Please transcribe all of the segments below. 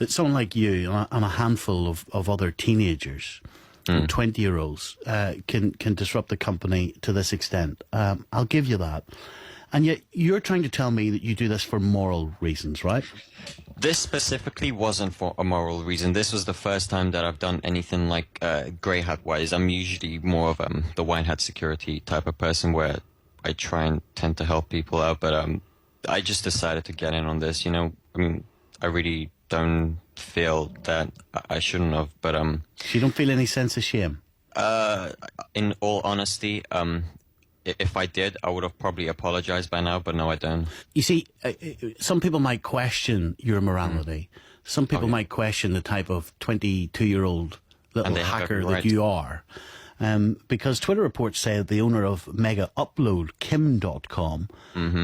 that someone like you and a handful of other teenagers, 20-year-olds, can disrupt the company to this extent. I'll give you that. And yet you're trying to tell me that you do this for moral reasons, right? This specifically wasn't for a moral reason. This was the first time that I've done anything like grey hat wise. I'm usually more of the white hat security type of person where I try and tend to help people out. But I just decided to get in on this. You know, I mean, I really don't feel that I shouldn't have. But So you don't feel any sense of shame? in all honesty, if I did, I would have probably apologized by now, but no, I don't. You see, some people might question your morality. Some people might question the type of 22-year-old little hacker that you are. Because Twitter reports say that the owner of Mega Upload, Kim.com,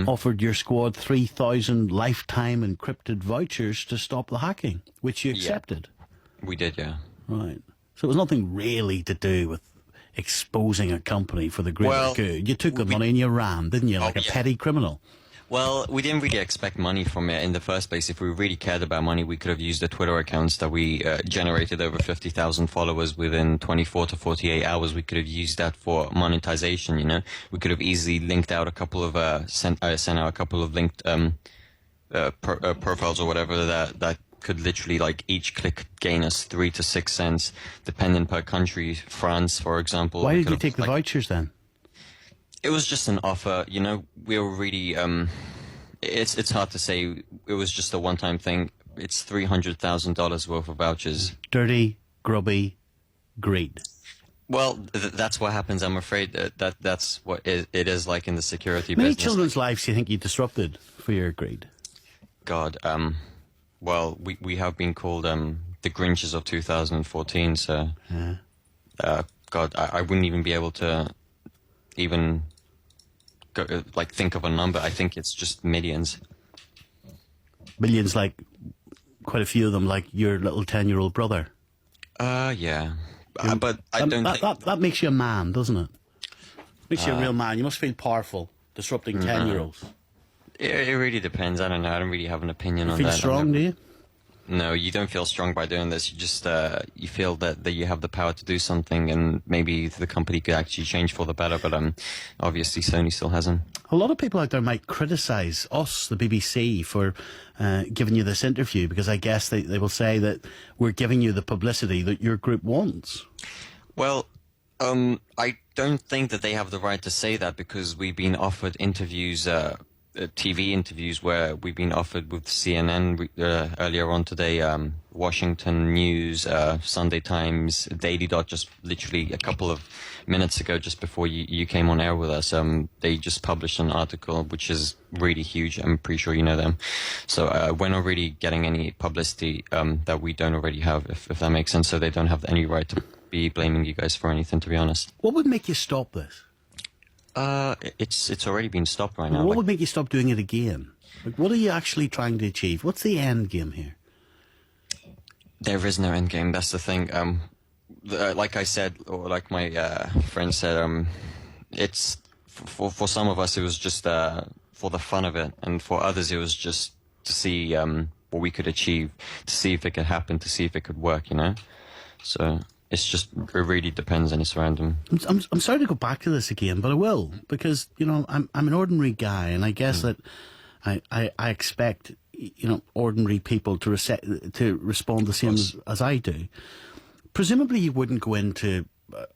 offered your squad 3,000 lifetime encrypted vouchers to stop the hacking, which you accepted. We did, yeah. Right. So it was nothing really to do with exposing a company for the greater good. You took the money and you ran, didn't you, like a petty criminal? Well, we didn't really expect money from it in the first place. If we really cared about money, we could have used the Twitter accounts that we generated over 50,000 followers within 24 to 48 hours. We could have used that for monetization, you know. We could have easily linked out a couple of, sent out a couple of linked profiles or whatever that could literally, like, each click gain us 3 to 6 cents, depending per country. France, for example. Why did you take the vouchers then? It was just an offer, you know. We were really, it's hard to say. It was just a one-time thing. It's $300,000 worth of vouchers. Dirty, grubby greed. Well, that's what happens. I'm afraid that's what it is like in the security business. Many children's lives do you think you disrupted for your greed? God, well, we have been called the Grinches of 2014, so God, I wouldn't even be able to even go, like, think of a number. I think it's just millions. Millions, like quite a few of them, like your little 10-year-old brother. Yeah, but I don't think that makes you a man, doesn't it? Makes you a real man. You must feel powerful disrupting 10-year-olds. It really depends. I don't know. I don't really have an opinion on that. Feel strong, do you? No, you don't feel strong by doing this. You just you feel that you have the power to do something, and maybe the company could actually change for the better. But obviously Sony still hasn't. A lot of people out there might criticise us, the BBC, for giving you this interview, because I guess they will say that we're giving you the publicity that your group wants. Well, I don't think that they have the right to say that, because we've been offered interviews. TV interviews where we've been offered with CNN earlier on today, Washington News, Sunday Times, Daily Dot, just literally a couple of minutes ago, just before you came on air with us. They just published an article which is really huge. I'm pretty sure you know them. So we're not really getting any publicity that we don't already have, if that makes sense. So they don't have any right to be blaming you guys for anything, to be honest. What would make you stop this? It's already been stopped right now. What would make you stop doing it again? Like, what are you actually trying to achieve? What's the end game here? There is no end game. That's the thing. Like I said, or like my friend said, it's for some of us it was just for the fun of it, and for others it was just to see what we could achieve, to see if it could happen, to see if it could work. You know, so. It really depends, and it's random. I'm sorry to go back to this again, but I will, because, you know, I'm an ordinary guy, and I guess that I expect, you know, ordinary people to respond the same as I do. Presumably you wouldn't go into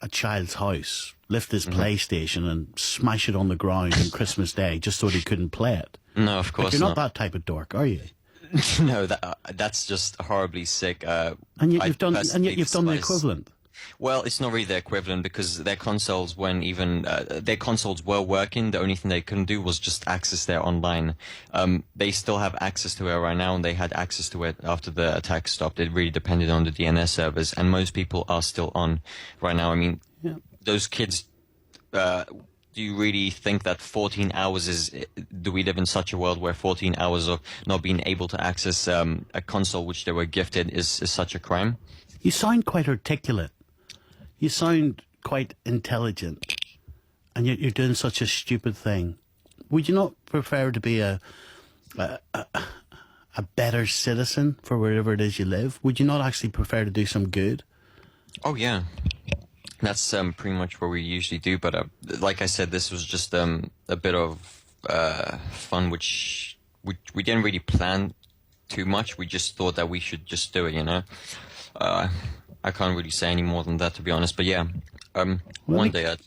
a child's house, lift his PlayStation and smash it on the ground on Christmas Day just so they couldn't play it. No, of course not. You're not that type of dork, are you? No, that's just horribly sick. And yet you've done the equivalent. Well, it's not really the equivalent, because their consoles weren't even their consoles were working. The only thing they couldn't do was just access their online. They still have access to it right now, and they had access to it after the attack stopped. It really depended on the DNS servers, and most people are still on right now. I mean, those kids. Do you really think that 14 hours is... Do we live in such a world where 14 hours of not being able to access a console which they were gifted is such a crime? You sound quite articulate. You sound quite intelligent. And yet you're doing such a stupid thing. Would you not prefer to be a a better citizen for wherever it is you live? Would you not actually prefer to do some good? Oh yeah, that's pretty much what we usually do. But like I said, this was just a bit of fun, which we didn't really plan too much. We just thought that we should just do it, you know. I can't really say any more than that, to be honest. But yeah, one day I'd...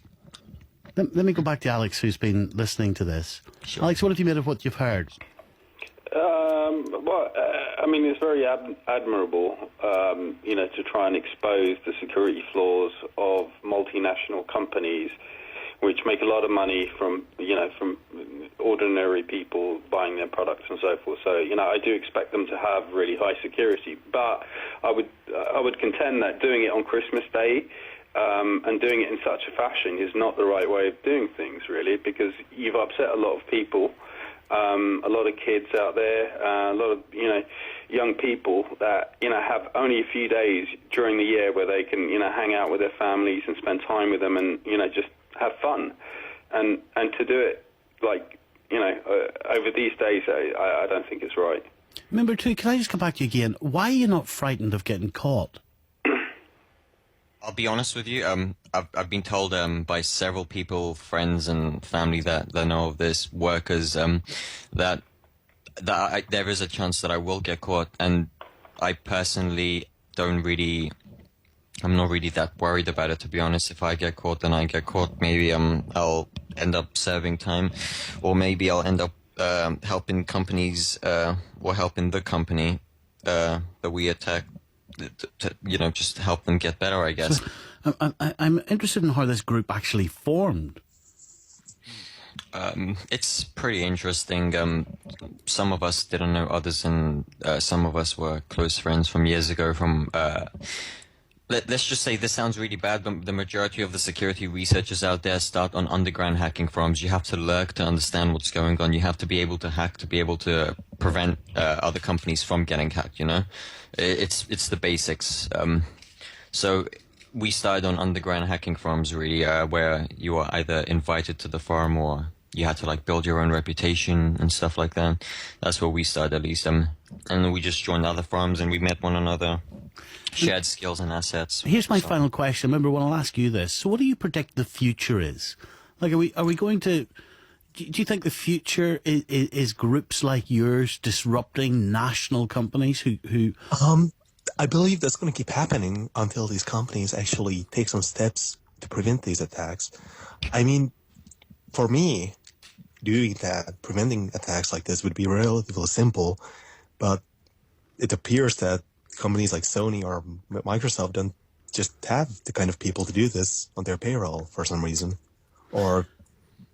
Let me go back to Alex, who's been listening to this. Sure. Alex, what have you made of what you've heard? I mean, it's very admirable, to try and expose the security flaws of multinational companies, which make a lot of money from ordinary people buying their products and so forth. So, I do expect them to have really high security, but I would contend that doing it on Christmas Day and doing it in such a fashion is not the right way of doing things, really, because you've upset a lot of people. A lot of kids out there, a lot of young people that have only a few days during the year where they can hang out with their families and spend time with them and just have fun, and to do it over these days, I don't think it's right. Number two, can I just come back to you again? Why are you not frightened of getting caught? I'll be honest with you. I've been told by several people, friends and family that know of this, workers, that there is a chance that I will get caught, and I personally I'm not really that worried about it, to be honest. If I get caught, then I get caught. Maybe I'll end up serving time, or maybe I'll end up helping companies or helping the company that we attack. To just help them get better, I guess. So, I'm interested in how this group actually formed. It's pretty interesting. Some of us didn't know others, and some of us were close friends from years ago. Let's just say, this sounds really bad, but the majority of the security researchers out there start on underground hacking forums. You have to lurk to understand what's going on. You have to be able to hack to be able to prevent other companies from getting hacked, It's the basics. So we started on underground hacking forums, really, where you were either invited to the forum or you had to build your own reputation and stuff like that. That's where we started, at least. And we just joined other forums and we met one another, shared skills and assets. Here's my final question. Remember, when I'll ask you this, so what do you predict the future is? Are we going to... Do you think the future is groups like yours disrupting national companies who... I believe that's going to keep happening until these companies actually take some steps to prevent these attacks. I mean, for me, doing that, preventing attacks like this would be relatively simple, but it appears that companies like Sony or Microsoft don't just have the kind of people to do this on their payroll for some reason. Or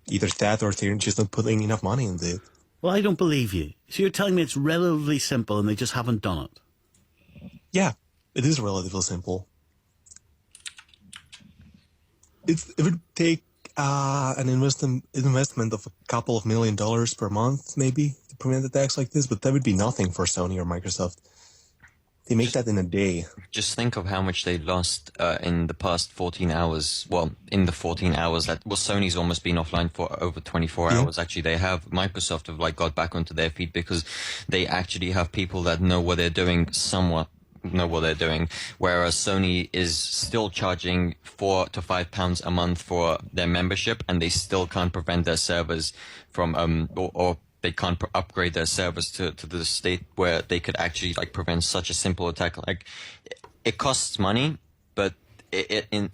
either that or they're just not putting enough money into it. Well, I don't believe you. So you're telling me it's relatively simple and they just haven't done it? Yeah, it is relatively simple. It would take an investment of a couple of $1 million per month, maybe, to prevent attacks like this, but that would be nothing for Sony or Microsoft. They make that in a day. Just think of how much they lost in the past 14 hours. Well, in the 14 hours Sony's almost been offline for over 24 hours. Actually, they have Microsoft have got back onto their feet because they actually have people that know what they're doing, somewhat know what they're doing. Whereas Sony is still charging £4 to £5 a month for their membership, and they still can't prevent their servers from or they can't upgrade their servers to the state where they could actually prevent such a simple attack. It costs money, but in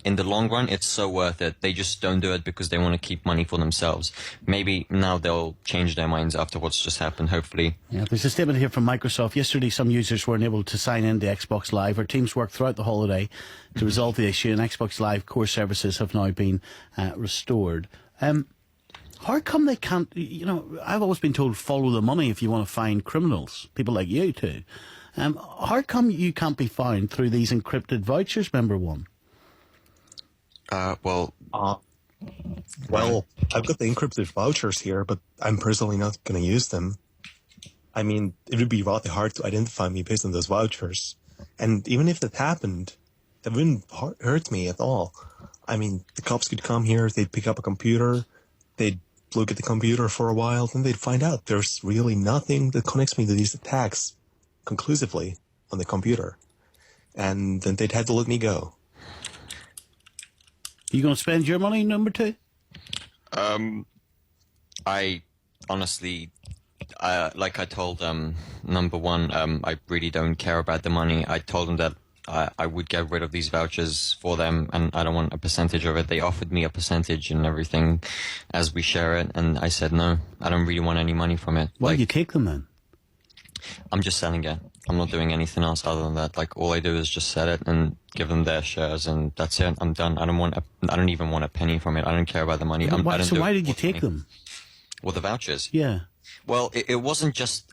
the long run, it's so worth it. They just don't do it because they want to keep money for themselves. Maybe now they'll change their minds after what's just happened, hopefully. Yeah, there's a statement here from Microsoft. Yesterday, some users weren't able to sign in to Xbox Live. Our teams worked throughout the holiday to resolve the issue, and Xbox Live core services have now been restored. How come they can't, I've always been told follow the money if you want to find criminals, people like you too. How come you can't be found through these encrypted vouchers, member one? Well, I've got the encrypted vouchers here, but I'm personally not going to use them. I mean, it would be rather hard to identify me based on those vouchers. And even if that happened, that wouldn't hurt me at all. I mean, the cops could come here, they'd pick up a computer, they'd look at the computer for a while, then they'd find out there's really nothing that connects me to these attacks conclusively on the computer. And then they'd have to let me go. You going to spend your money, number two? I honestly, like I told number one, I really don't care about the money. I told them that I would get rid of these vouchers for them, and I don't want a percentage of it. They offered me a percentage and everything as we share it, and I said no, I don't really want any money from it. Why do you take them then? I'm just selling it. I'm not doing anything else other than that. Like, all I do is just sell it and give them their shares, and that's it. I'm done. I don't even want a penny from it. I don't care about the money. Why did you take them? Well, the vouchers. Yeah. Well, it wasn't just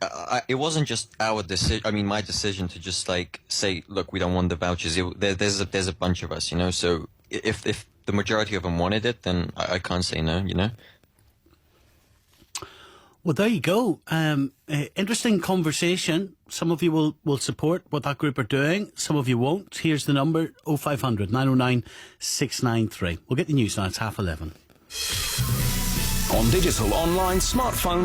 our decision. I mean, my decision to just like say, look, we don't want the vouchers. There's a bunch of us, you know. So if the majority of them wanted it, then I can't say no, you know. Well, there you go. Interesting conversation. Some of you will support what that group are doing. Some of you won't. Here's the number: 0500 909 693. We'll get the news now. It's 11:30. On digital, online, smartphone.